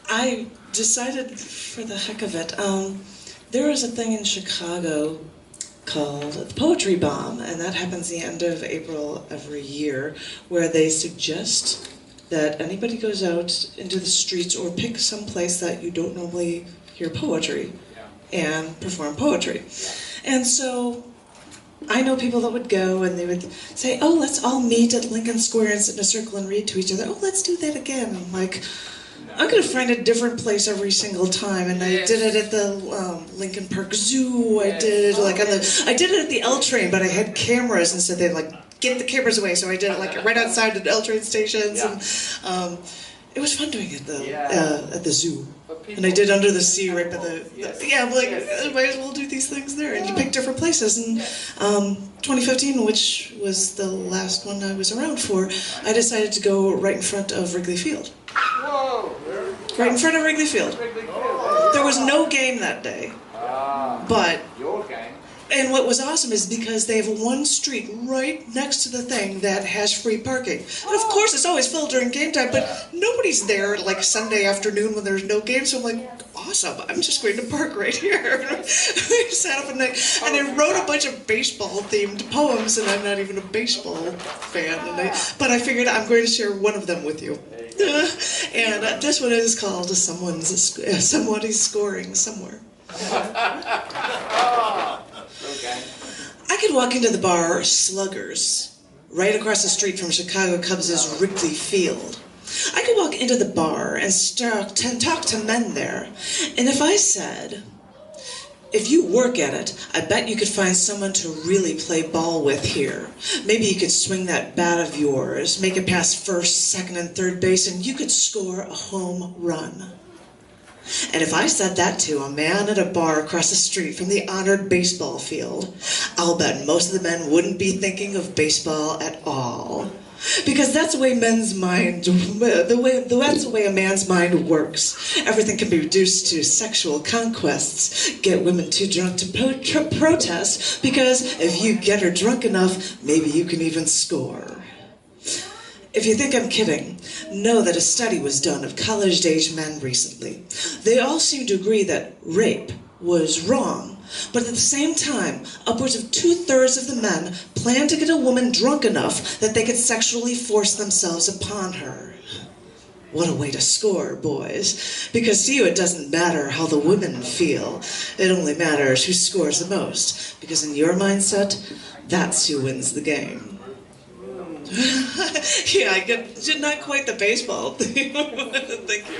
I decided for the heck of it, there is a thing in Chicago called the Poetry Bomb, and that happens the end of April every year, where they suggest that anybody goes out into the streets or pick some place that you don't normally hear poetry and perform poetry. And so I know people that would go and they would say, oh, let's all meet at Lincoln Square and sit in a circle and read to each other. Oh, let's do that again. I'm like, I'm going to find a different place every single time. And I did it at the Lincoln Park Zoo. I did it like I did it at the L train, but I had cameras and so they'd like get the cameras away. So I did it like right outside the L train stations. And it was fun doing it at the zoo. And I did Under the Sea right by the I'm like, I might as well do these things there. And you pick different places. And 2015, which was the last one I was around for, I decided to go right in front of Wrigley Field. Whoa! Right in front of Wrigley Field. There was no game that day. But Your game. and what was awesome is because they have one street right next to the thing that has free parking. And of course it's always filled during game time, but nobody's there like Sunday afternoon when there's no game, so I'm like, awesome, I'm just going to park right here. We sat up and they wrote a bunch of baseball themed poems, and I'm not even a baseball fan, but I figured I'm going to share one of them with you. And this one is called Somebody's Scoring Somewhere. Okay. I could walk into the bar Sluggers, right across the street from Chicago Cubs' Wrigley Field. I could walk into the bar and talk to men there. And if I said, if you work at it, I bet you could find someone to really play ball with here. Maybe you could swing that bat of yours, make it past first, second, and third base, and you could score a home run. And if I said that to a man at a bar across the street from the honored baseball field, I'll bet most of the men wouldn't be thinking of baseball at all. Because that's the way men's mind, that's the way a man's mind works. Everything can be reduced to sexual conquests. Get women too drunk to protest, because if you get her drunk enough, maybe you can even score. If you think I'm kidding, know that a study was done of college-age men recently. They all seem to agree that rape was wrong, but at the same time, upwards of 2/3 of the men plan to get a woman drunk enough that they could sexually force themselves upon her. What a way to score, boys. Because to you it doesn't matter how the women feel. It only matters who scores the most. Because in your mindset, that's who wins the game. Yeah, I get not quite the baseball thing. Thank you.